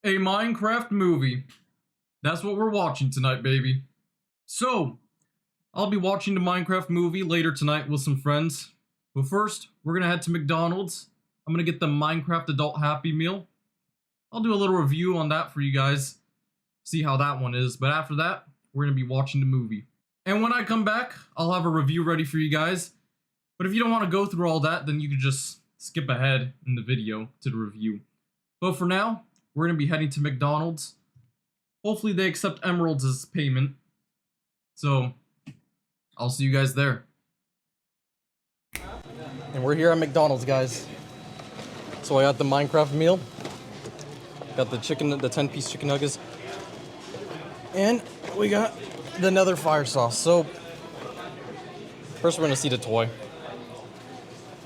A Minecraft movie. That's what we're watching tonight, baby. So, I'll be watching the Minecraft movie later tonight with some friends. But first, we're gonna head to McDonald's. I'm gonna get the Minecraft Adult Happy Meal. I'll do a little review on that for you guys. See how that one is. But after that, we're gonna be watching the movie. And when I come back, I'll have a review ready for you guys. But if you don't want to go through all that, then you can just skip ahead in the video to the review. But for now, we're going to be heading to McDonald's. Hopefully they accept emeralds as payment. So, I'll see you guys there. And we're here at McDonald's, guys. So I got the Minecraft meal. Got the chicken, the 10-piece chicken nuggets. And we got the Nether fire sauce. So, first we're going to see the toy.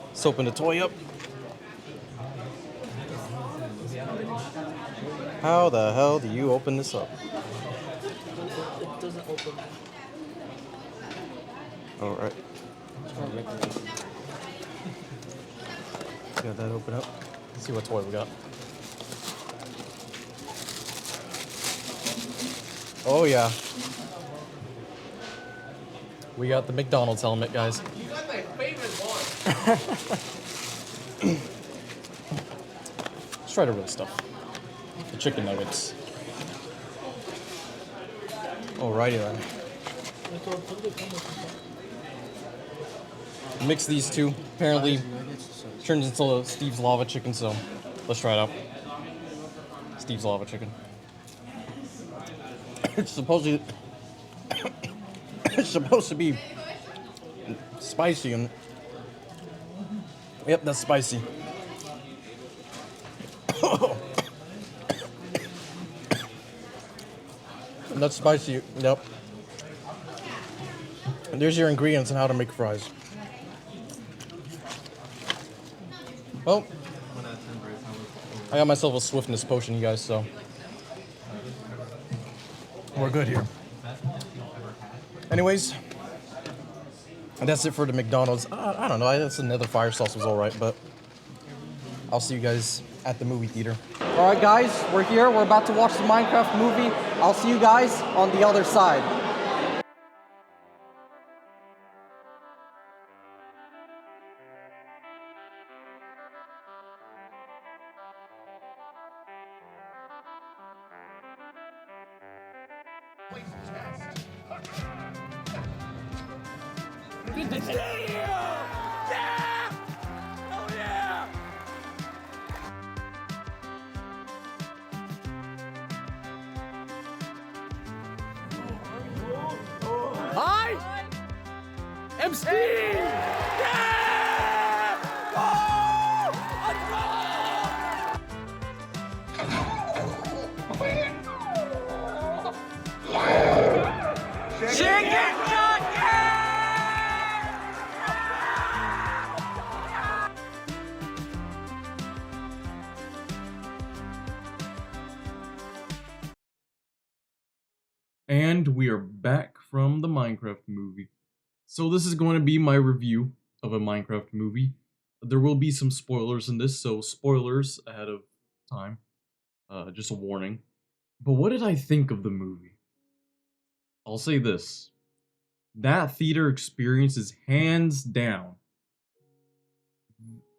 Let's open the toy up. How the hell do you open this up? It doesn't open. Alright. Got that open up. Let's see what toy we got. Oh yeah. We got the McDonald's helmet, guys. You got my favorite one. Let's try the real stuff. The chicken nuggets. Alrighty then. Mix these two. Apparently turns into Steve's lava chicken, so let's try it out. Steve's lava chicken. It's supposed to be spicy and yep, that's spicy. That's spicy, yep. And there's your ingredients on how to make fries. Well, I got myself a swiftness potion, you guys, so we're good here. Anyways, that's it for the McDonald's. I don't know, that's another fire sauce was alright, but I'll see you guys at the movie theater. Alright guys, we're here. We're about to watch the Minecraft movie. I'll see you guys on the other side. Good to see you! Yeah! Oh yeah! Hi! I'm Steve! Yeah! Woo! Let's go! Chicken Jockey! And we are back from the Minecraft movie. So this is going to be my review of a Minecraft movie. There will be some spoilers in this, so spoilers ahead of time. Just a warning. But what did I think of the movie? I'll say this. That theater experience is hands down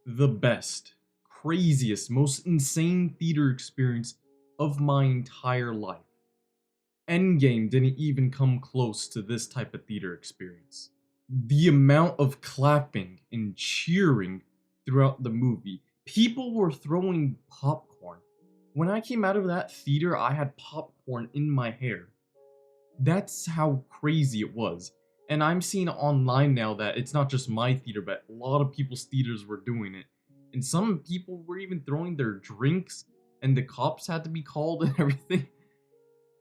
the best, craziest, most insane theater experience of my entire life. Endgame didn't even come close to this type of theater experience. The amount of clapping and cheering throughout the movie. People were throwing popcorn. When I came out of that theater, I had popcorn in my hair. That's how crazy it was. And I'm seeing online now that it's not just my theater, but a lot of people's theaters were doing it. And some people were even throwing their drinks, and the cops had to be called and everything.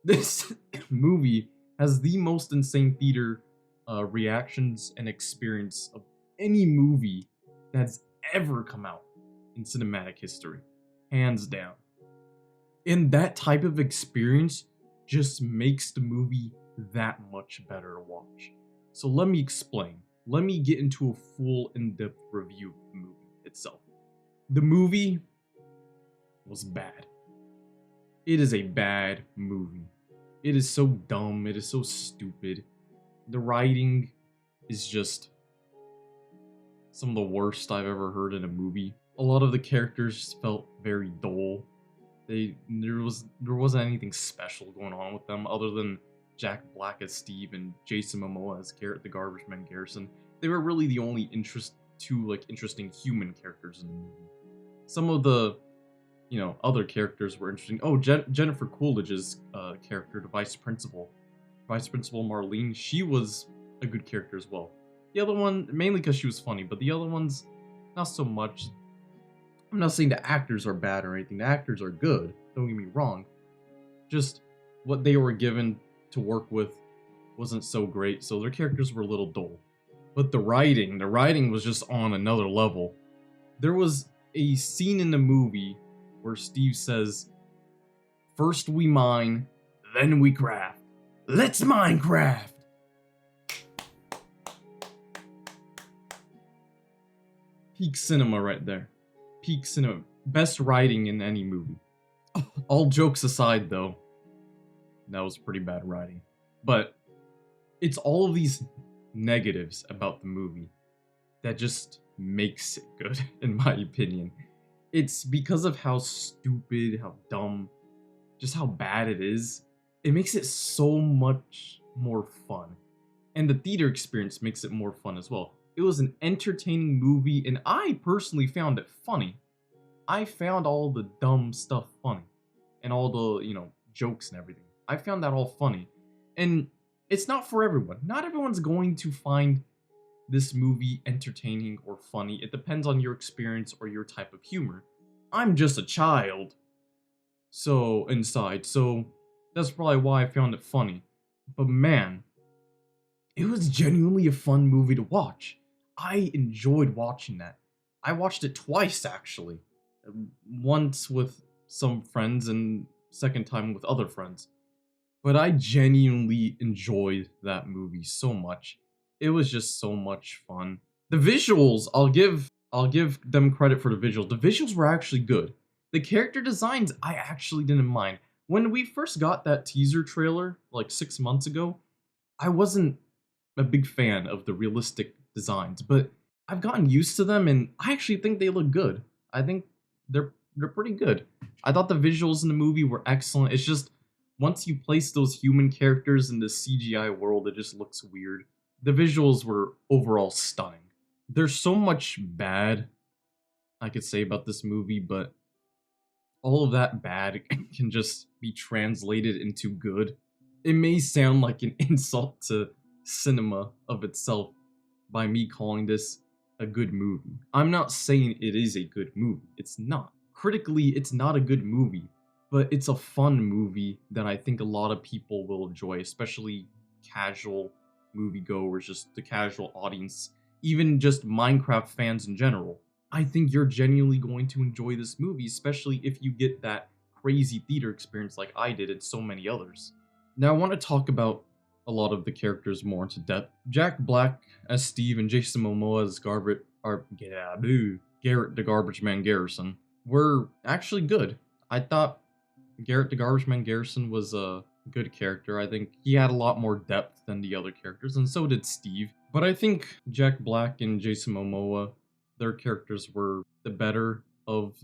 This movie has the most insane theater reactions and experience of any movie that's ever come out in cinematic history. Hands down. And that type of experience just makes the movie that much better to watch. So let me explain. Let me get into a full in-depth review of the movie itself. The movie was bad. It is a bad movie. It is so dumb, it is so stupid. The writing is just some of the worst I've ever heard in a movie. A lot of the characters felt very dull. There wasn't anything special going on with them other than Jack Black as Steve and Jason Momoa as Garrett the Garbage Man Garrison. They were really the only interesting human characters in the movie. Some of the other characters were interesting. Oh, Jennifer Coolidge's character, the Vice Principal Marlene, she was a good character as well. The other one, mainly because she was funny, but the other ones, not so much. I'm not saying the actors are bad or anything. The actors are good. Don't get me wrong. Just what they were given to work with wasn't so great, so their characters were a little dull. But the writing was just on another level. There was a scene in the movie where Steve says, "First we mine, then we craft. Let's Minecraft!" Peak cinema right there. Peak cinema. Best writing in any movie. All jokes aside, though, that was pretty bad writing. But it's all of these negatives about the movie that just makes it good, in my opinion. It's because of how stupid, how dumb, just how bad it is. It makes it so much more fun. And the theater experience makes it more fun as well. It was an entertaining movie, and I personally found it funny. I found all the dumb stuff funny. And all the, jokes and everything. I found that all funny. And it's not for everyone. Not everyone's going to find this movie entertaining or funny. It depends on your experience or your type of humor. I'm just a child. So that's probably why I found it funny. But man, it was genuinely a fun movie to watch. I enjoyed watching that. I watched it twice actually. Once with some friends and second time with other friends. But I genuinely enjoyed that movie so much. It was just so much fun. The visuals, I'll give them credit for the visuals. The visuals were actually good. The character designs, I actually didn't mind. When we first got that teaser trailer, like 6 months ago, I wasn't a big fan of the realistic designs, but I've gotten used to them and I actually think they look good. I think they're pretty good. I thought the visuals in the movie were excellent. It's just once you place those human characters in the CGI world, it just looks weird. The visuals were overall stunning. There's so much bad I could say about this movie, but all of that bad can just be translated into good. It may sound like an insult to cinema of itself by me calling this a good movie. I'm not saying it is a good movie. It's not. Critically, it's not a good movie, but it's a fun movie that I think a lot of people will enjoy, especially casual moviegoers, just the casual audience, even just Minecraft fans in general. I think you're genuinely going to enjoy this movie, especially if you get that crazy theater experience like I did and so many others. Now, I want to talk about a lot of the characters more into depth. Jack Black as Steve and Jason Momoa as Garrett the Garbage Man Garrison were actually good. I thought Garrett the Garbage Man Garrison was a good character. I think he had a lot more depth than the other characters, and so did Steve. But I think Jack Black and Jason Momoa, their characters were the better of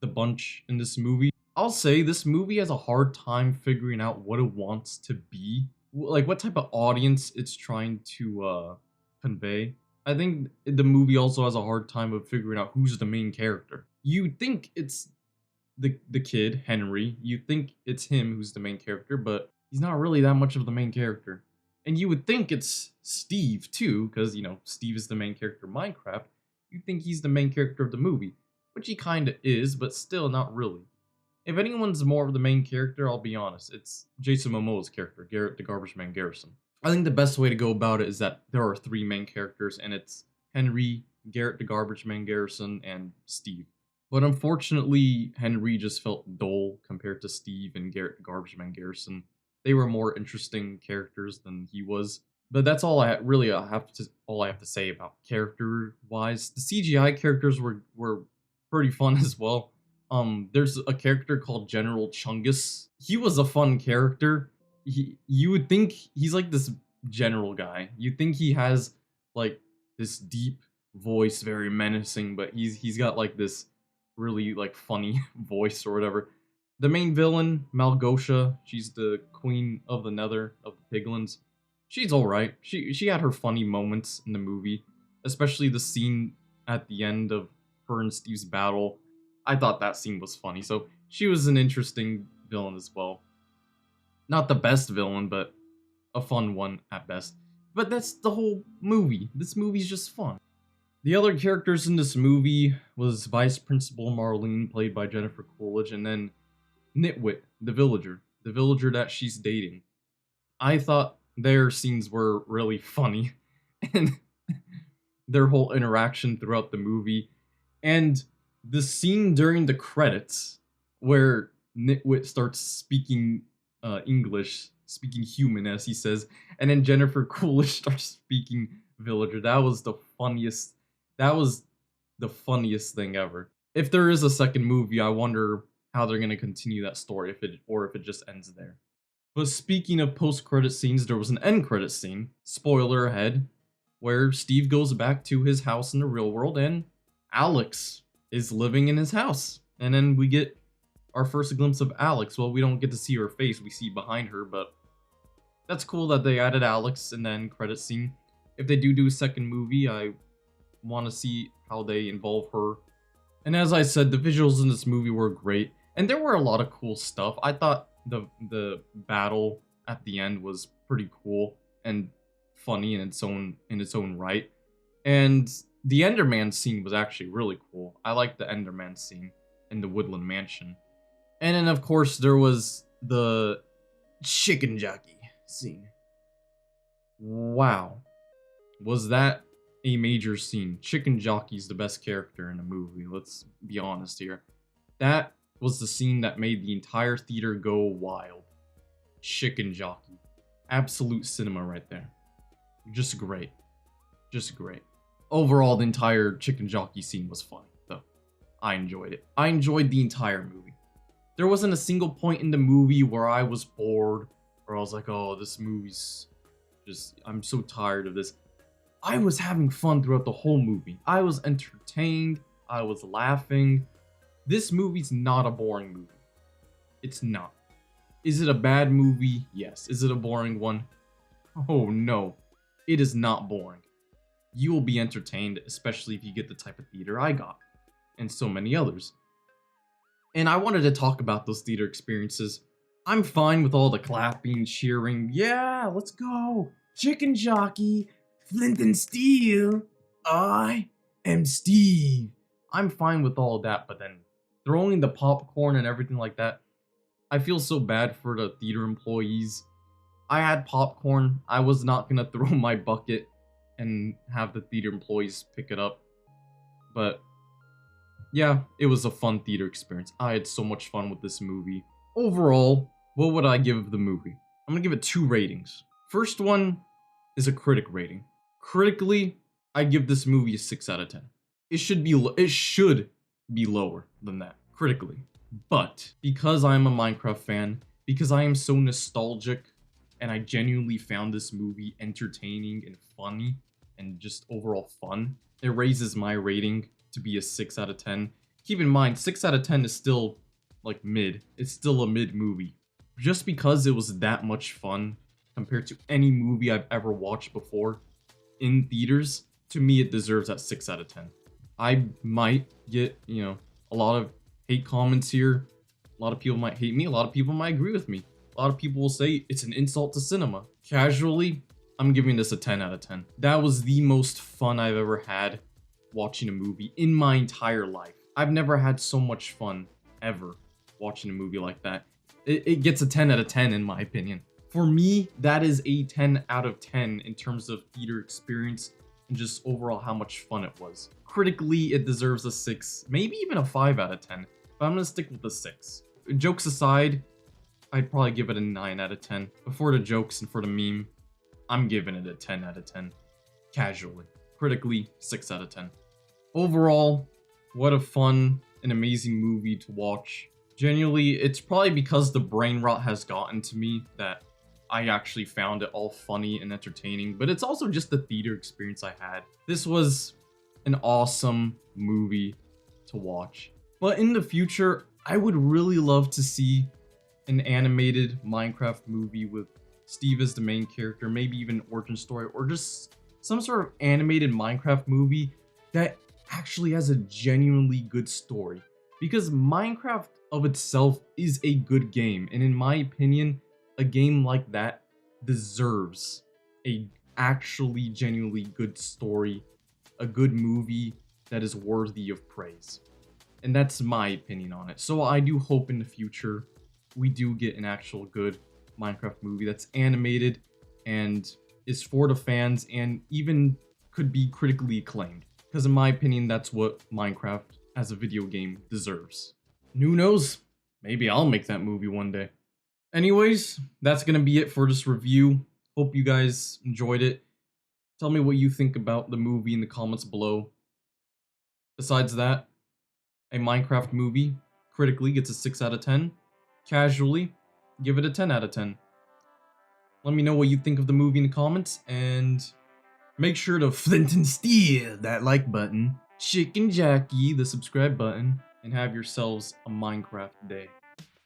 the bunch in this movie. I'll say this movie has a hard time figuring out what it wants to be, like what type of audience it's trying to convey. I think the movie also has a hard time of figuring out who's the main character. You think it's the kid, Henry. You think it's him who's the main character, but he's not really that much of the main character. And you would think it's Steve too, because Steve is the main character of Minecraft. You think he's the main character of the movie, which he kinda is, but still not really. If anyone's more of the main character, I'll be honest, it's Jason Momoa's character, Garrett the Garbage Man Garrison. I think the best way to go about it is that there are 3 main characters, and it's Henry, Garrett the Garbage Man Garrison, and Steve. But unfortunately, Henry just felt dull compared to Steve and Garrett the Garbage Man Garrison. They were more interesting characters than he was. But that's all I have to say about character-wise. The CGI characters were pretty fun as well. There's a character called General Chungus. He was a fun character. You would think he's like this general guy. You'd think he has like this deep voice, very menacing, but he's got like this really like funny voice or whatever. The main villain, Malgosha, she's the queen of the Nether of the Piglins. She's all right. She had her funny moments in the movie, especially the scene at the end of her and Steve's battle. I thought that scene was funny, so she was an interesting villain as well. Not the best villain, but a fun one at best. But that's the whole movie. This movie's just fun. The other characters in this movie was Vice Principal Marlene, played by Jennifer Coolidge, and then Nitwit, the villager that she's dating. I thought their scenes were really funny, and their whole interaction throughout the movie, and the scene during the credits where Nitwit starts speaking English, speaking human as he says, and then Jennifer Coolidge starts speaking villager. That was the funniest. That was the funniest thing ever. If there is a second movie, I wonder how they're gonna continue that story, if it just ends there. But speaking of post-credit scenes, there was an end credit scene. Spoiler ahead, where Steve goes back to his house in the real world, and Alex is living in his house. And then we get our first glimpse of Alex. Well, we don't get to see her face, we see behind her, but that's cool that they added Alex in the end credit scene. If they do a second movie, I want to see how they involve her. And as I said, the visuals in this movie were great, and there were a lot of cool stuff. I thought the battle at the end was pretty cool and funny in its own right. And the Enderman scene was actually really cool. I liked the Enderman scene in the Woodland Mansion. And then of course there was the chicken jockey scene. Wow. Was that a major scene? Chicken Jockey's the best character in the movie, let's be honest here. That was the scene that made the entire theater go wild. Chicken Jockey. Absolute cinema right there. Just great. Just great. Overall, the entire Chicken Jockey scene was funny, though. I enjoyed it. I enjoyed the entire movie. There wasn't a single point in the movie where I was bored, or I was like, oh, this movie's just, I'm so tired of this. I was having fun throughout the whole movie. I was entertained. I was laughing. This movie's not a boring movie. It's not. Is it a bad movie? Yes. Is it a boring one? Oh no. It is not boring. You will be entertained, especially if you get the type of theater I got, and so many others. And I wanted to talk about those theater experiences. I'm fine with all the clapping, cheering. Yeah, let's go. Chicken Jockey, Flint and Steel. I am Steve. I'm fine with all that, but then throwing the popcorn and everything like that, I feel so bad for the theater employees. I had popcorn. I was not gonna throw my bucket and have the theater employees pick it up. But yeah, it was a fun theater experience. I had so much fun with this movie. Overall, what would I give the movie? I'm gonna give it 2 ratings. First one is a critic rating. Critically, I give this movie a 6 out of 10. It should be lower than that, critically. But because I'm a Minecraft fan, because I am so nostalgic, and I genuinely found this movie entertaining and funny, and just overall fun, it raises my rating to be a 6 out of 10. Keep in mind, 6 out of 10 is still, like, mid. It's still a mid movie. Just because it was that much fun compared to any movie I've ever watched before in theaters, to me it deserves that 6 out of 10. I might get, a lot of hate comments here. A lot of people might hate me. A lot of people might agree with me. A lot of people will say it's an insult to cinema. Casually, I'm giving this a 10 out of 10. That was the most fun I've ever had watching a movie in my entire life. I've never had so much fun ever watching a movie like that. It gets a 10 out of 10 in my opinion. For me, that is a 10 out of 10 in terms of theater experience and just overall how much fun it was. Critically, it deserves a 6, maybe even a 5 out of 10, but I'm gonna stick with the 6. Jokes aside, I'd probably give it a 9 out of 10. But for the jokes and for the meme, I'm giving it a 10 out of 10. Casually. Critically, 6 out of 10. Overall, what a fun an amazing movie to watch. Genuinely, it's probably because the brain rot has gotten to me that I actually found it all funny and entertaining, but it's also just the theater experience I had. This was an awesome movie to watch. But in the future, I would really love to see an animated Minecraft movie with Steve as the main character, maybe even an origin story, or just some sort of animated Minecraft movie that actually has a genuinely good story. Because Minecraft of itself is a good game, and in my opinion, a game like that deserves a actually genuinely good story, a good movie that is worthy of praise. And that's my opinion on it. So I do hope in the future we do get an actual good Minecraft movie that's animated and is for the fans and even could be critically acclaimed. Because in my opinion, that's what Minecraft as a video game deserves. And who knows? Maybe I'll make that movie one day. Anyways, that's gonna be it for this review. Hope you guys enjoyed it. Tell me what you think about the movie in the comments below. Besides that, a Minecraft movie critically gets a 6 out of 10. Casually, give it a 10 out of 10. Let me know what you think of the movie in the comments, and make sure to flint and steel that like button, chicken jockey the subscribe button, and have yourselves a Minecraft day.